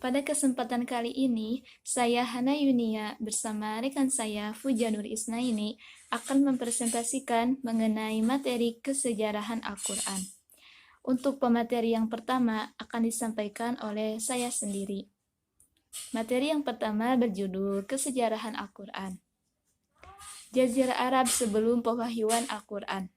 Pada kesempatan kali ini, saya Hana Yunia bersama rekan saya Fujanur Isnaini akan mempresentasikan mengenai materi kesejarahan Al-Quran. Untuk pemateri yang pertama akan disampaikan oleh saya sendiri. Materi yang pertama berjudul Kesejarahan Al-Quran. Jazirah Arab sebelum pewahyuan Al-Quran.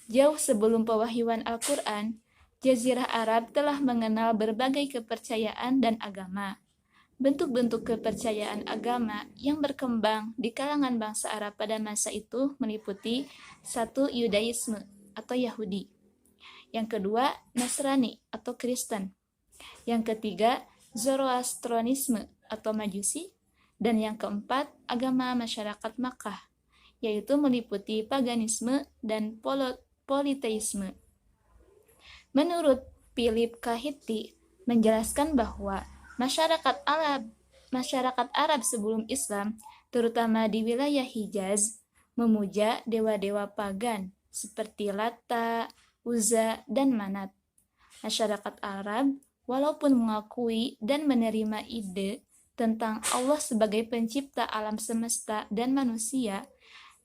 Jauh sebelum pewahyuan Al-Quran, Jazirah Arab telah mengenal berbagai kepercayaan dan agama. Bentuk-bentuk kepercayaan agama yang berkembang di kalangan bangsa Arab pada masa itu meliputi satu, Yudaisme atau Yahudi. Yang kedua, Nasrani atau Kristen. Yang ketiga, Zoroastronisme atau Majusi. Dan yang keempat, agama masyarakat Makkah, yaitu meliputi paganisme dan politeisme. Menurut Philip K. Hitti menjelaskan bahwa masyarakat Arab sebelum Islam, terutama di wilayah Hijaz, memuja dewa-dewa pagan seperti Lata, Uzza, dan Manat. Masyarakat Arab, walaupun mengakui dan menerima ide tentang Allah sebagai pencipta alam semesta dan manusia,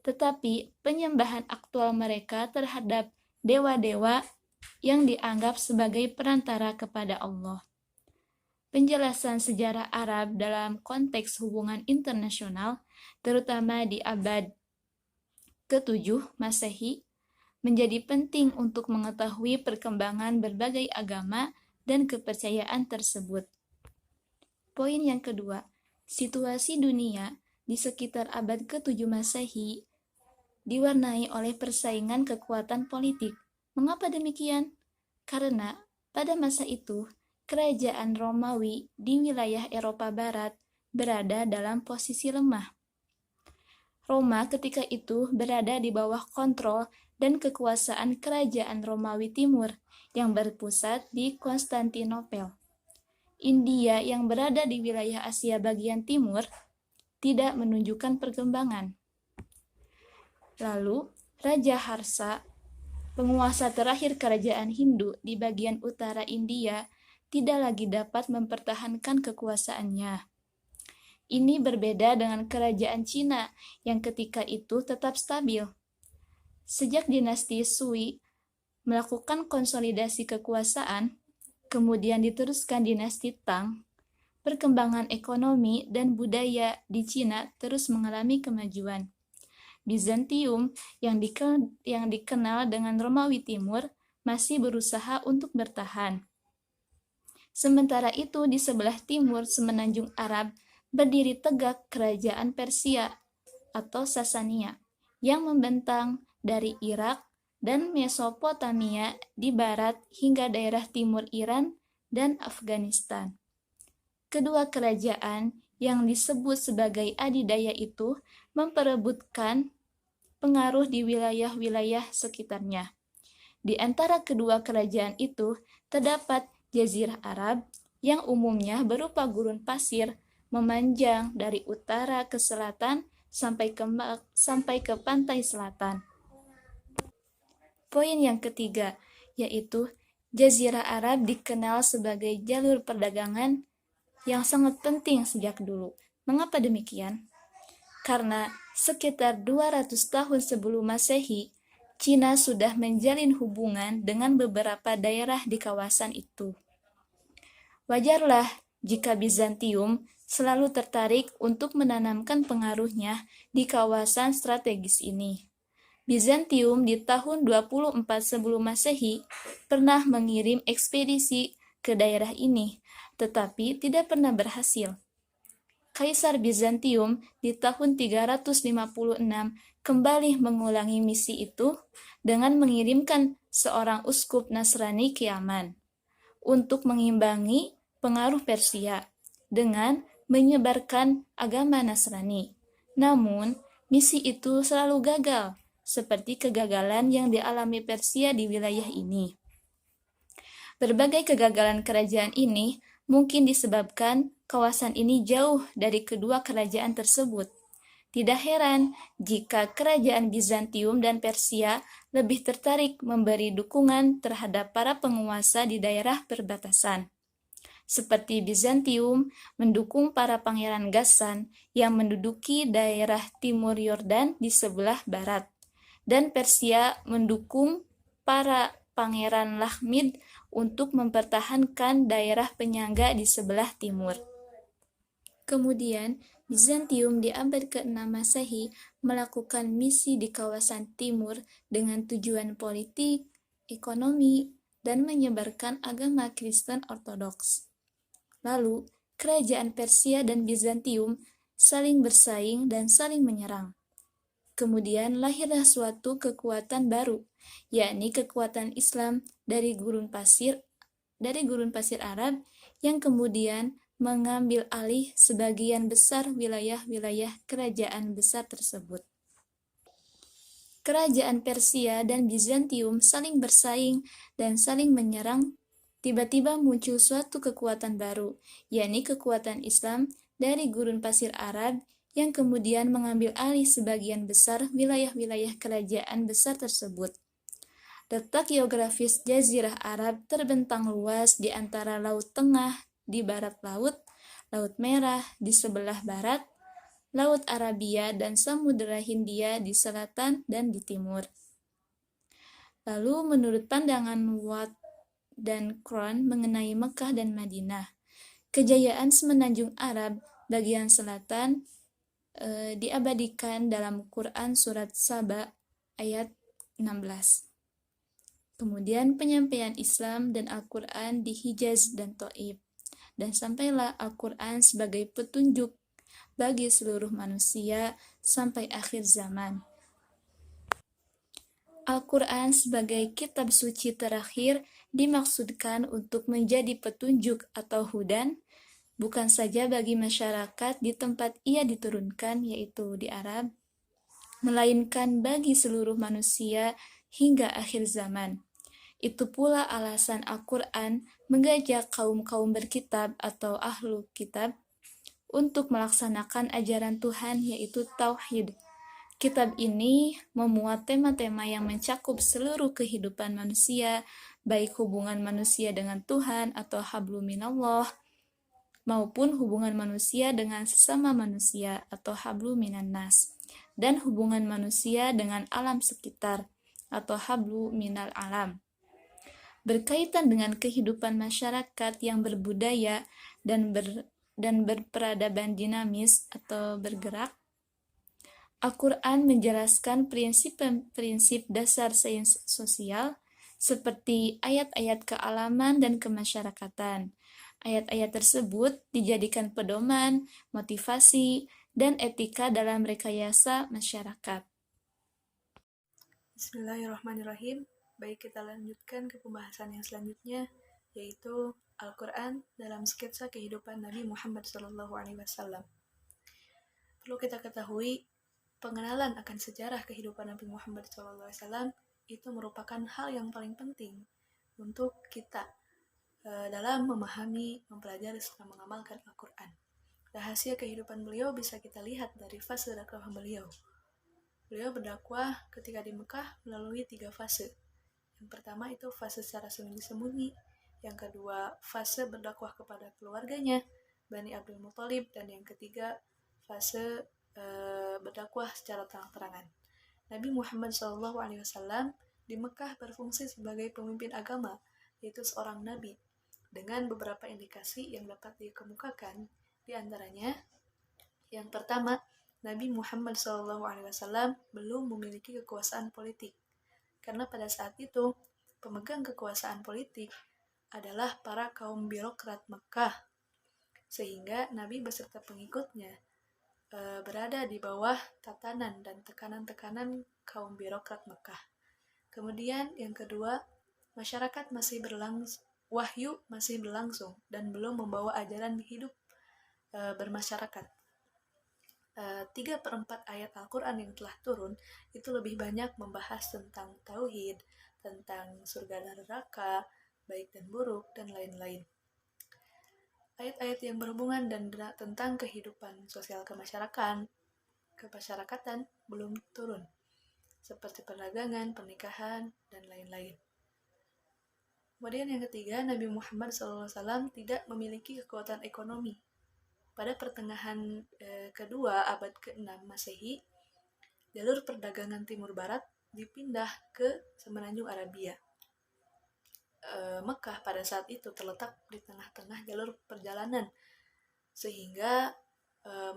tetapi penyembahan aktual mereka terhadap dewa-dewa yang dianggap sebagai perantara kepada Allah. Penjelasan sejarah Arab dalam konteks hubungan internasional, terutama di abad ke-7 Masehi, menjadi penting untuk mengetahui perkembangan berbagai agama dan kepercayaan tersebut. Poin yang kedua, situasi dunia di sekitar abad ke-7 Masehi diwarnai oleh persaingan kekuatan politik. Mengapa demikian? Karena pada masa itu, kerajaan Romawi di wilayah Eropa Barat berada dalam posisi lemah. Roma ketika itu berada di bawah kontrol dan kekuasaan kerajaan Romawi Timur yang berpusat di Konstantinopel. India yang berada di wilayah Asia bagian timur tidak menunjukkan perkembangan. Lalu, Raja Harsa, penguasa terakhir kerajaan Hindu di bagian utara India, tidak lagi dapat mempertahankan kekuasaannya. Ini berbeda dengan kerajaan Cina yang ketika itu tetap stabil. Sejak dinasti Sui melakukan konsolidasi kekuasaan, kemudian diteruskan dinasti Tang, perkembangan ekonomi dan budaya di Cina terus mengalami kemajuan. Bizantium yang dikenal dengan Romawi Timur masih berusaha untuk bertahan. Sementara itu di sebelah timur semenanjung Arab berdiri tegak kerajaan Persia atau Sasania yang membentang dari Irak dan Mesopotamia di barat hingga daerah timur Iran dan Afghanistan. Kedua kerajaan yang disebut sebagai adidaya itu memperebutkan pengaruh di wilayah-wilayah sekitarnya. Di antara kedua kerajaan itu terdapat Jazirah Arab yang umumnya berupa gurun pasir memanjang dari utara ke selatan sampai ke pantai selatan. Poin yang ketiga, yaitu Jazirah Arab dikenal sebagai jalur perdagangan yang sangat penting sejak dulu. Mengapa demikian? Karena sekitar 200 tahun sebelum Masehi, Cina sudah menjalin hubungan dengan beberapa daerah di kawasan itu. Wajarlah jika Bizantium selalu tertarik untuk menanamkan pengaruhnya di kawasan strategis ini. Bizantium di tahun 24 sebelum Masehi pernah mengirim ekspedisi ke daerah ini, tetapi tidak pernah berhasil. Kaisar Bizantium di tahun 356 kembali mengulangi misi itu dengan mengirimkan seorang uskup Nasrani ke Yaman untuk mengimbangi pengaruh Persia dengan menyebarkan agama Nasrani. Namun, misi itu selalu gagal, seperti kegagalan yang dialami Persia di wilayah ini. Berbagai kegagalan kerajaan ini mungkin disebabkan kawasan ini jauh dari kedua kerajaan tersebut. Tidak heran jika kerajaan Bizantium dan Persia lebih tertarik memberi dukungan terhadap para penguasa di daerah perbatasan. seperti Bizantium mendukung para pangeran Ghassan yang menduduki daerah timur Yordan di sebelah barat, dan Persia mendukung para pangeran Lakhmid untuk mempertahankan daerah penyangga di sebelah timur. Kemudian, Bizantium di abad ke-6 Masehi melakukan misi di kawasan timur dengan tujuan politik, ekonomi, dan menyebarkan agama Kristen Ortodoks. Lalu, kerajaan Persia dan Bizantium saling bersaing dan saling menyerang. Kemudian lahirlah suatu kekuatan baru, yakni kekuatan Islam dari gurun pasir Arab yang kemudian mengambil alih sebagian besar wilayah-wilayah kerajaan besar tersebut. Kerajaan Persia dan Bizantium saling bersaing dan saling menyerang. Tiba-tiba muncul suatu kekuatan baru, yakni kekuatan Islam dari gurun pasir Arab yang kemudian mengambil alih sebagian besar wilayah-wilayah kerajaan besar tersebut. Letak geografis Jazirah Arab terbentang luas di antara Laut Tengah di barat laut, Laut Merah di sebelah barat, Laut Arabia dan Samudera Hindia di selatan dan di timur. Lalu menurut pandangan Watt dan Kron mengenai Mekah dan Madinah, kejayaan semenanjung Arab bagian selatan diabadikan dalam Quran Surat Saba ayat 16. Kemudian penyampaian Islam dan Al-Quran di Hijaz dan Taif, dan sampailah Al-Quran sebagai petunjuk bagi seluruh manusia sampai akhir zaman. Al-Quran sebagai kitab suci terakhir dimaksudkan untuk menjadi petunjuk atau hudan, bukan saja bagi masyarakat di tempat ia diturunkan, yaitu di Arab, melainkan bagi seluruh manusia hingga akhir zaman. Itu pula alasan Al-Quran mengajak kaum-kaum berkitab atau ahlu kitab untuk melaksanakan ajaran Tuhan, yaitu Tauhid. Kitab ini memuat tema-tema yang mencakup seluruh kehidupan manusia, baik hubungan manusia dengan Tuhan atau hablu minallah, maupun hubungan manusia dengan sesama manusia atau hablu minannas, dan hubungan manusia dengan alam sekitar atau hablu minal alam. Berkaitan dengan kehidupan masyarakat yang berbudaya dan berperadaban dinamis atau bergerak, Al-Quran menjelaskan prinsip-prinsip dasar sains sosial seperti ayat-ayat kealaman dan kemasyarakatan. Ayat-ayat tersebut dijadikan pedoman, motivasi, dan etika dalam rekayasa masyarakat. Bismillahirrahmanirrahim. Baik, kita lanjutkan ke pembahasan yang selanjutnya, yaitu Al-Quran dalam sketsa kehidupan Nabi Muhammad SAW. Perlu kita ketahui, pengenalan akan sejarah kehidupan Nabi Muhammad SAW itu merupakan hal yang paling penting untuk kita dalam memahami, mempelajari, serta mengamalkan Al-Quran. Rahasia kehidupan beliau bisa kita lihat dari fase dakwah beliau. Beliau berdakwah ketika di Mekah melalui 3 fase. Yang pertama itu fase secara sembunyi-sembunyi, yang kedua fase berdakwah kepada keluarganya, Bani Abdul Muthalib, dan yang ketiga fase berdakwah secara terang-terangan. Nabi Muhammad SAW di Mekah berfungsi sebagai pemimpin agama, yaitu seorang nabi, dengan beberapa indikasi yang dapat dikemukakan. Di antaranya, yang pertama, Nabi Muhammad SAW belum memiliki kekuasaan politik, karena pada saat itu pemegang kekuasaan politik adalah para kaum birokrat Mekah, sehingga Nabi beserta pengikutnya berada di bawah tatanan dan tekanan-tekanan kaum birokrat Mekah. Kemudian yang kedua, masyarakat wahyu masih berlangsung dan belum membawa ajaran hidup bermasyarakat. 3/4 ayat Al-Quran yang telah turun itu lebih banyak membahas tentang tauhid, tentang surga dan neraka, baik dan buruk, dan lain-lain. Ayat-ayat yang berhubungan dan tentang kehidupan sosial kemasyarakatan belum turun, seperti perdagangan, pernikahan, dan lain-lain. Kemudian yang ketiga, Nabi Muhammad SAW tidak memiliki kekuatan ekonomi. Pada pertengahan kedua abad ke-6 Masehi, jalur perdagangan timur barat dipindah ke semenanjung Arabia. Mekah pada saat itu terletak di tengah-tengah jalur perjalanan, sehingga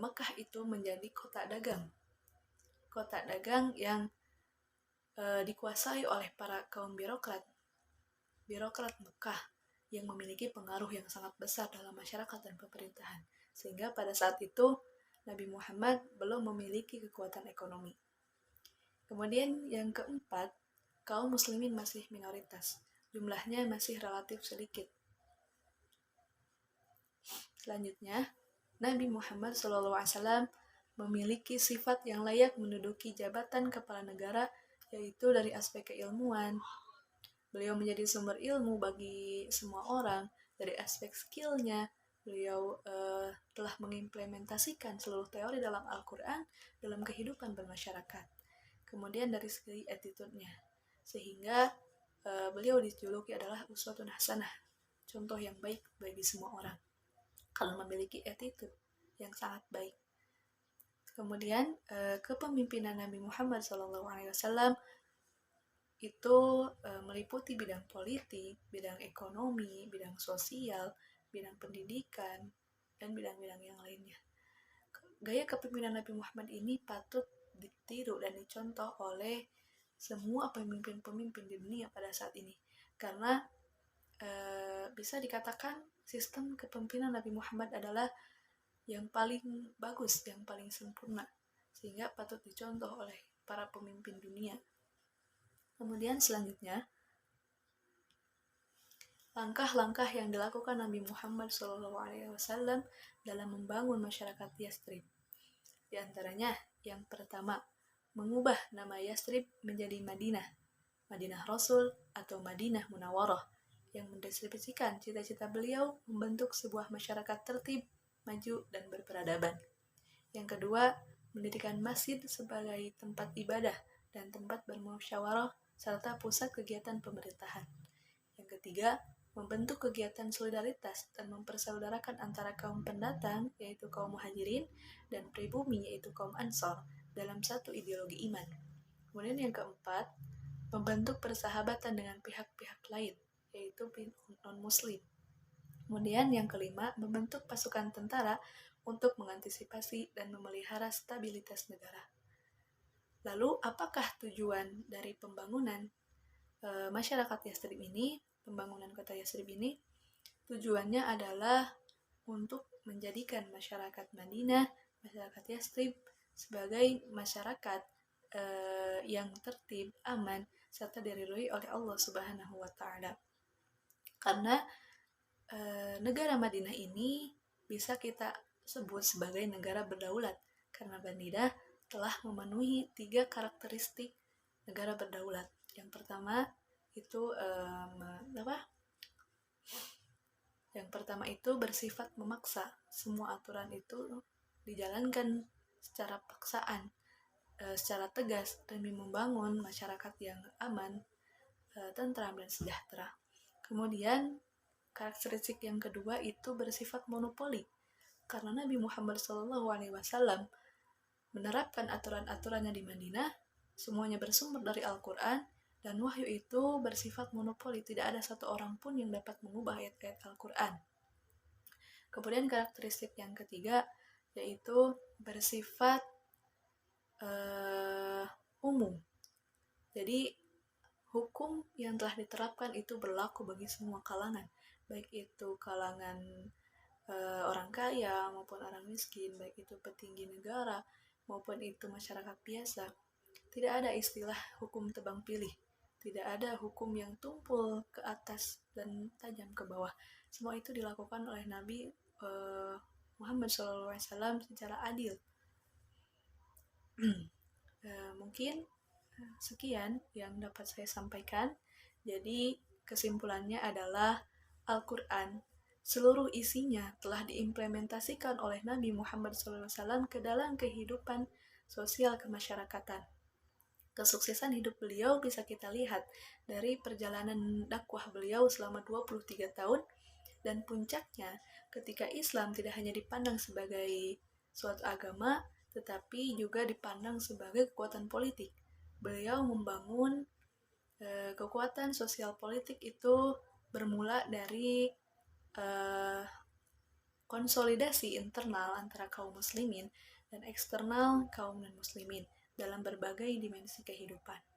Mekah itu menjadi kota dagang. Kota dagang yang dikuasai oleh para kaum birokrat Mekah yang memiliki pengaruh yang sangat besar dalam masyarakat dan pemerintahan. Sehingga pada saat itu Nabi Muhammad belum memiliki kekuatan ekonomi. Kemudian yang keempat, kaum muslimin masih minoritas. Jumlahnya masih relatif sedikit. Selanjutnya, Nabi Muhammad SAW memiliki sifat yang layak menduduki jabatan kepala negara, yaitu dari aspek keilmuan. Beliau menjadi sumber ilmu bagi semua orang. Dari aspek skillnya, beliau telah mengimplementasikan seluruh teori dalam Al-Quran dalam kehidupan bermasyarakat. Kemudian dari segi attitude-nya, sehingga beliau dijuluki adalah uswatun hasanah, contoh yang baik bagi semua orang kalau memiliki attitude yang sangat baik. Kemudian kepemimpinan Nabi Muhammad SAW itu meliputi bidang politik, bidang ekonomi, bidang sosial, bidang pendidikan, dan bidang-bidang yang lainnya. Gaya kepemimpinan Nabi Muhammad ini patut ditiru dan dicontoh oleh semua pemimpin-pemimpin di dunia pada saat ini. Karena bisa dikatakan sistem kepemimpinan Nabi Muhammad adalah yang paling bagus, yang paling sempurna, sehingga patut dicontoh oleh para pemimpin dunia. Kemudian selanjutnya, langkah-langkah yang dilakukan Nabi Muhammad SAW dalam membangun masyarakat Yathrib. Di antaranya, yang pertama, mengubah nama Yathrib menjadi Madinah Rasul atau Madinah Munawwarah, yang mendistribusikan cita-cita beliau membentuk sebuah masyarakat tertib, maju, dan berperadaban. Yang kedua, mendirikan masjid sebagai tempat ibadah dan tempat bermusyawarah serta pusat kegiatan pemerintahan. Yang ketiga, membentuk kegiatan solidaritas dan mempersaudarakan antara kaum pendatang, yaitu kaum muhajirin, dan pribumi, yaitu kaum ansor, dalam satu ideologi iman. Kemudian yang keempat, membentuk persahabatan dengan pihak-pihak lain, yaitu non-muslim. Kemudian yang kelima, membentuk pasukan tentara untuk mengantisipasi dan memelihara stabilitas negara. Lalu, apakah tujuan dari pembangunan masyarakat Yathrib ini, pembangunan kota Yathrib ini? Tujuannya adalah untuk menjadikan masyarakat Madinah, masyarakat Yathrib sebagai masyarakat yang tertib, aman, serta diridhoi oleh Allah Subhanahu wa Ta'ala. Karena negara Madinah ini bisa kita sebut sebagai negara berdaulat, karena Madinah telah memenuhi 3 karakteristik negara berdaulat. Yang pertama itu Yang pertama itu bersifat memaksa. Semua aturan itu dijalankan secara paksaan, secara tegas, demi membangun masyarakat yang aman, tentram, dan sejahtera. Kemudian karakteristik yang kedua itu bersifat monopoli, karena Nabi Muhammad SAW menerapkan aturan-aturannya di Madinah, semuanya bersumber dari Al-Quran, dan wahyu itu bersifat monopoli, tidak ada satu orang pun yang dapat mengubah ayat-ayat Al-Quran. Kemudian karakteristik yang ketiga yaitu bersifat umum. Jadi hukum yang telah diterapkan itu berlaku bagi semua kalangan, baik itu kalangan orang kaya maupun orang miskin, baik itu petinggi negara maupun itu masyarakat biasa. Tidak ada istilah hukum tebang pilih, tidak ada hukum yang tumpul ke atas dan tajam ke bawah. Semua itu dilakukan oleh Nabi Muhammad SAW secara adil. Mungkin sekian yang dapat saya sampaikan. Jadi kesimpulannya adalah Al-Quran seluruh isinya telah diimplementasikan oleh Nabi Muhammad SAW ke dalam kehidupan sosial kemasyarakatan. Kesuksesan hidup beliau bisa kita lihat dari perjalanan dakwah beliau selama 23 tahun, dan puncaknya ketika Islam tidak hanya dipandang sebagai suatu agama, tetapi juga dipandang sebagai kekuatan politik. Beliau membangun kekuatan sosial politik itu bermula dari konsolidasi internal antara kaum muslimin dan eksternal kaum non-muslimin dalam berbagai dimensi kehidupan.